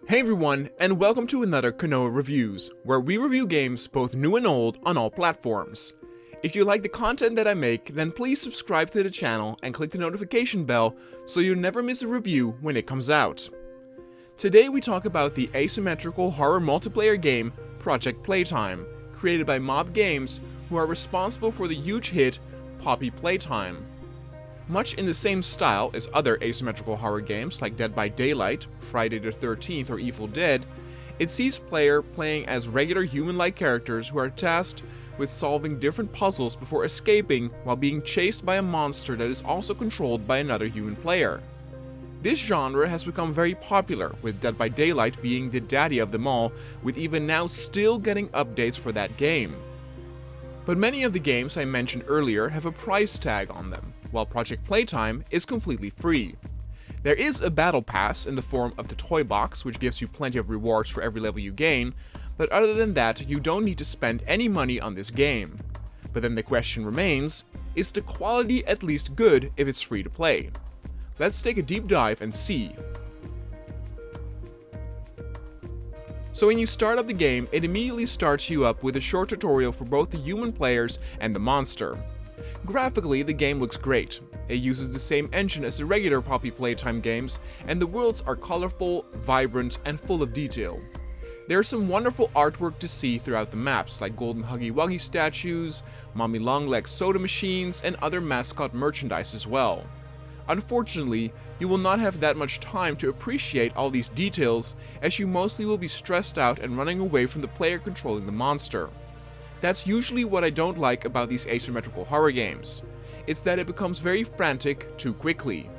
Hey everyone, and welcome to another Kanoa Reviews, where we review games both new and old on all platforms. If you like the content that I make, then please subscribe to the channel and click the notification bell so you'll never miss a review when it comes out. Today we talk about the asymmetrical horror multiplayer game Poppy Playtime, created by Mob Games, who are responsible for the huge hit Poppy Playtime. Much in the same style as other asymmetrical horror games like Dead by Daylight, Friday the 13th, or Evil Dead, it sees players playing as regular human-like characters who are tasked with solving different puzzles before escaping while being chased by a monster that is also controlled by another human player. This genre has become very popular, with Dead by Daylight being the daddy of them all, with even now still getting updates for that game. But many of the games I mentioned earlier have a price tag on them, while Poppy Playtime is completely free. There is a battle pass in the form of the toy box, which gives you plenty of rewards for every level you gain, but other than that you don't need to spend any money on this game. But then the question remains, is the quality at least good if it's free to play? Let's take a deep dive and see. So when you start up the game, it immediately starts you up with a short tutorial for both the human players and the monster. Graphically, the game looks great. It uses the same engine as the regular Poppy Playtime games, and the worlds are colorful, vibrant, and full of detail. There's some wonderful artwork to see throughout the maps, like golden Huggy Wuggy statues, Mommy Longlegs soda machines, and other mascot merchandise as well. Unfortunately, you will not have that much time to appreciate all these details, as you mostly will be stressed out and running away from the player controlling the monster. That's usually what I don't like about these asymmetrical horror games. It's that it becomes very frantic too quickly.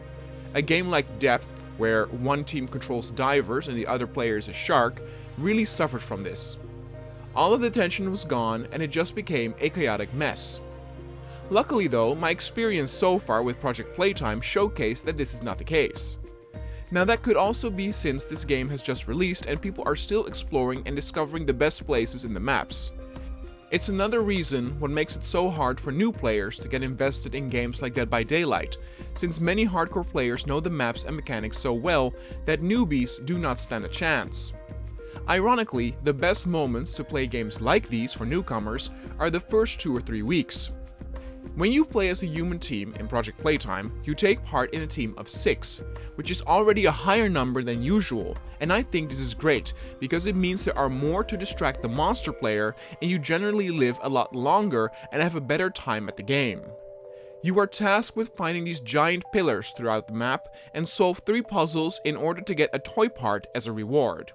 A game like Depth, where one team controls divers and the other player is a shark, really suffered from this. All of the tension was gone and it just became a chaotic mess. Luckily though, my experience so far with Poppy Playtime showcased that this is not the case. Now that could also be since this game has just released and people are still exploring and discovering the best places in the maps. It's another reason what makes it so hard for new players to get invested in games like Dead by Daylight, since many hardcore players know the maps and mechanics so well that newbies do not stand a chance. Ironically, the best moments to play games like these for newcomers are the first 2 or 3 weeks. When you play as a human team in Poppy Playtime, you take part in a team of 6, which is already a higher number than usual, and I think this is great because it means there are more to distract the monster player and you generally live a lot longer and have a better time at the game. You are tasked with finding these giant pillars throughout the map and solve 3 puzzles in order to get a toy part as a reward.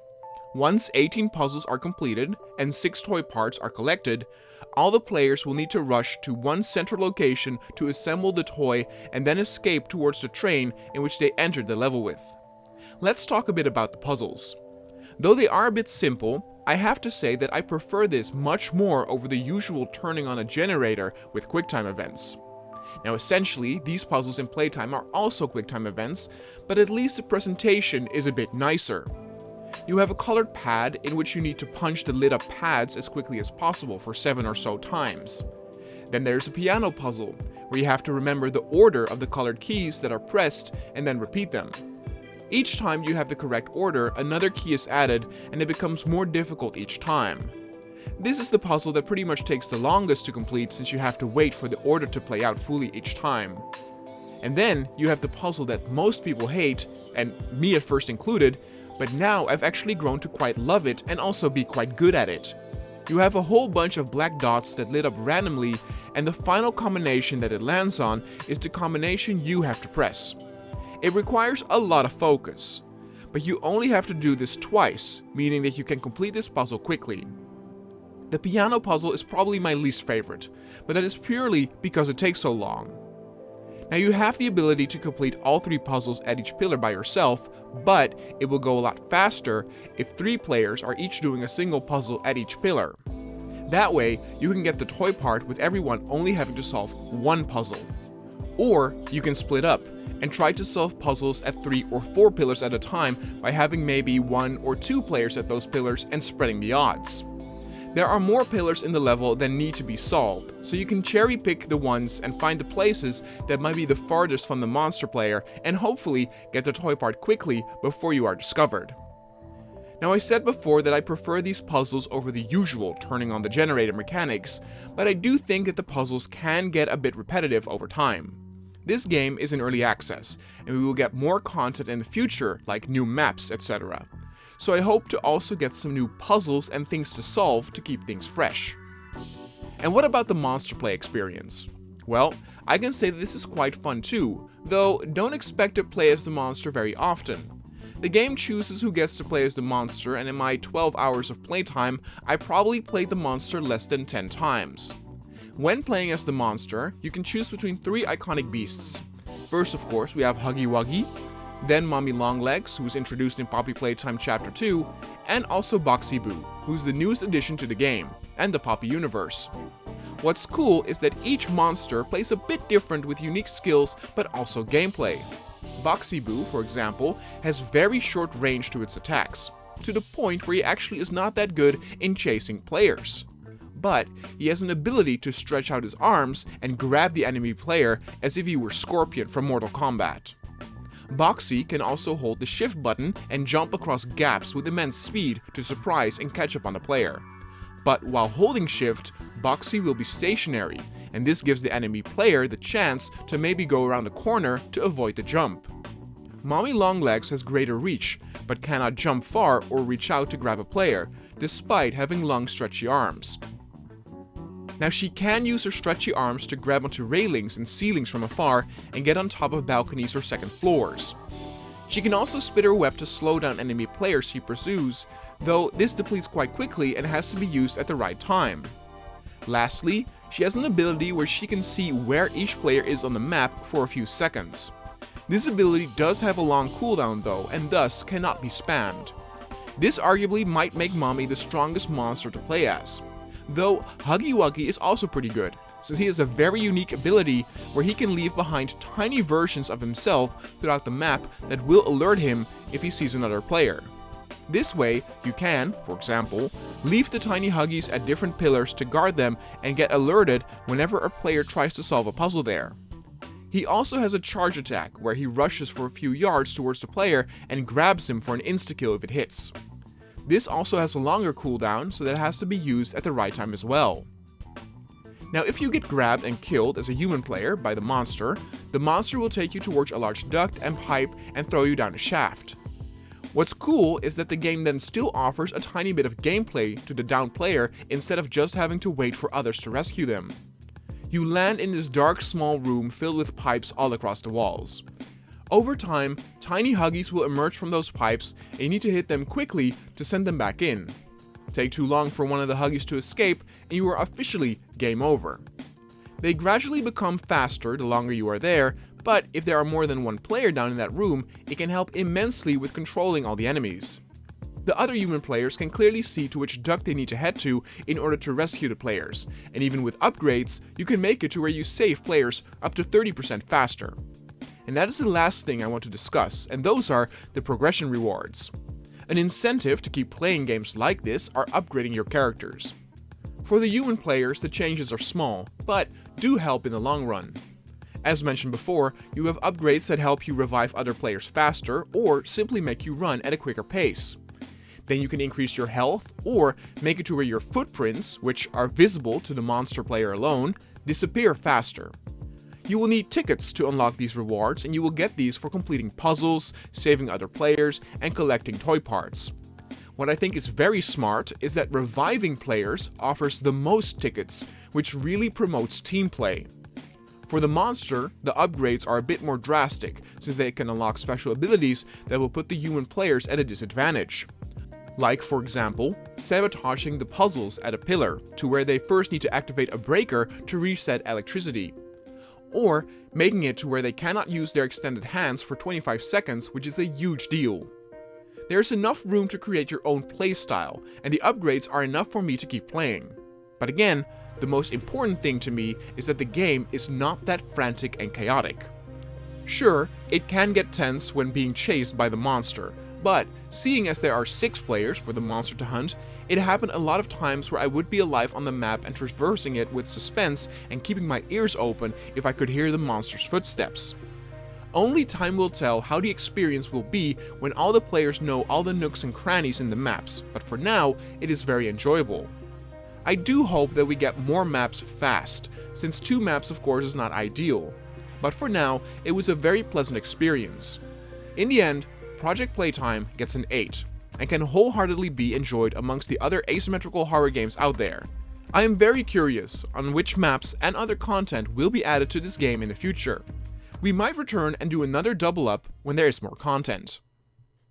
Once 18 puzzles are completed and 6 toy parts are collected, all the players will need to rush to one central location to assemble the toy and then escape towards the train in which they entered the level with. Let's talk a bit about the puzzles. Though they are a bit simple, I have to say that I prefer this much more over the usual turning on a generator with QuickTime events. Now essentially, these puzzles in Playtime are also QuickTime events, but at least the presentation is a bit nicer. You have a colored pad in which you need to punch the lit up pads as quickly as possible for 7 or so times. Then there's a piano puzzle, where you have to remember the order of the colored keys that are pressed and then repeat them. Each time you have the correct order, another key is added and it becomes more difficult each time. This is the puzzle that pretty much takes the longest to complete since you have to wait for the order to play out fully each time. And then you have the puzzle that most people hate, and me at first included, but now I've actually grown to quite love it and also be quite good at it. You have a whole bunch of black dots that lit up randomly, and the final combination that it lands on is the combination you have to press. It requires a lot of focus, but you only have to do this twice, meaning that you can complete this puzzle quickly. The piano puzzle is probably my least favorite, but that is purely because it takes so long. Now you have the ability to complete all 3 puzzles at each pillar by yourself, but it will go a lot faster if 3 players are each doing a single puzzle at each pillar. That way, you can get the toy part with everyone only having to solve 1 puzzle. Or you can split up and try to solve puzzles at 3 or 4 pillars at a time by having maybe 1 or 2 players at those pillars and spreading the odds. There are more pillars in the level than need to be solved, so you can cherry pick the ones and find the places that might be the farthest from the monster player and hopefully get the toy part quickly before you are discovered. Now, I said before that I prefer these puzzles over the usual turning on the generator mechanics, but I do think that the puzzles can get a bit repetitive over time. This game is in early access, and we will get more content in the future, like new maps, etc. So I hope to also get some new puzzles and things to solve to keep things fresh. And what about the monster play experience? Well, I can say that this is quite fun too, though don't expect to play as the monster very often. The game chooses who gets to play as the monster, and in my 12 hours of playtime, I probably played the monster less than 10 times. When playing as the monster, you can choose between 3 iconic beasts. First, of course, we have Huggy Wuggy, then Mommy Longlegs, who was introduced in Poppy Playtime Chapter 2, and also Boxy Boo, who's the newest addition to the game, and the Poppy universe. What's cool is that each monster plays a bit different with unique skills but also gameplay. Boxy Boo, for example, has very short range to its attacks, to the point where he actually is not that good in chasing players. But he has an ability to stretch out his arms and grab the enemy player as if he were Scorpion from Mortal Kombat. Boxy can also hold the shift button and jump across gaps with immense speed to surprise and catch up on the player. But while holding shift, Boxy will be stationary, and this gives the enemy player the chance to maybe go around the corner to avoid the jump. Mommy Longlegs has greater reach, but cannot jump far or reach out to grab a player, despite having long stretchy arms. Now, she can use her stretchy arms to grab onto railings and ceilings from afar and get on top of balconies or second floors. She can also spit her web to slow down enemy players she pursues, though this depletes quite quickly and has to be used at the right time. Lastly, she has an ability where she can see where each player is on the map for a few seconds. This ability does have a long cooldown though, and thus cannot be spammed. This arguably might make Mommy the strongest monster to play as. Though Huggy Wuggy is also pretty good, since he has a very unique ability where he can leave behind tiny versions of himself throughout the map that will alert him if he sees another player. This way, you can, for example, leave the tiny Huggies at different pillars to guard them and get alerted whenever a player tries to solve a puzzle there. He also has a charge attack where he rushes for a few yards towards the player and grabs him for an insta-kill if it hits. This also has a longer cooldown, so that it has to be used at the right time as well. Now, if you get grabbed and killed as a human player by the monster will take you towards a large duct and pipe and throw you down a shaft. What's cool is that the game then still offers a tiny bit of gameplay to the downed player instead of just having to wait for others to rescue them. You land in this dark small room filled with pipes all across the walls. Over time, tiny Huggies will emerge from those pipes and you need to hit them quickly to send them back in. Take too long for one of the Huggies to escape and you are officially game over. They gradually become faster the longer you are there, but if there are more than one player down in that room, it can help immensely with controlling all the enemies. The other human players can clearly see to which duct they need to head to in order to rescue the players, and even with upgrades, you can make it to where you save players up to 30% faster. And that is the last thing I want to discuss, and those are the progression rewards. An incentive to keep playing games like this are upgrading your characters. For the human players, the changes are small, but do help in the long run. As mentioned before, you have upgrades that help you revive other players faster, or simply make you run at a quicker pace. Then you can increase your health, or make it to where your footprints, which are visible to the monster player alone, disappear faster. You will need tickets to unlock these rewards, and you will get these for completing puzzles, saving other players, and collecting toy parts. What I think is very smart is that reviving players offers the most tickets, which really promotes team play. For the monster, the upgrades are a bit more drastic, since they can unlock special abilities that will put the human players at a disadvantage. Like, for example, sabotaging the puzzles at a pillar, to where they first need to activate a breaker to reset electricity. Or making it to where they cannot use their extended hands for 25 seconds, which is a huge deal. There's enough room to create your own playstyle, and the upgrades are enough for me to keep playing. But again, the most important thing to me is that the game is not that frantic and chaotic. Sure, it can get tense when being chased by the monster, but seeing as there are 6 players for the monster to hunt, it happened a lot of times where I would be alive on the map and traversing it with suspense and keeping my ears open if I could hear the monster's footsteps. Only time will tell how the experience will be when all the players know all the nooks and crannies in the maps, but for now, it is very enjoyable. I do hope that we get more maps fast, since 2 maps of course is not ideal, but for now, it was a very pleasant experience. In the end, Project Playtime gets an 8, and can wholeheartedly be enjoyed amongst the other asymmetrical horror games out there. I am very curious on which maps and other content will be added to this game in the future. We might return and do another double up when there is more content.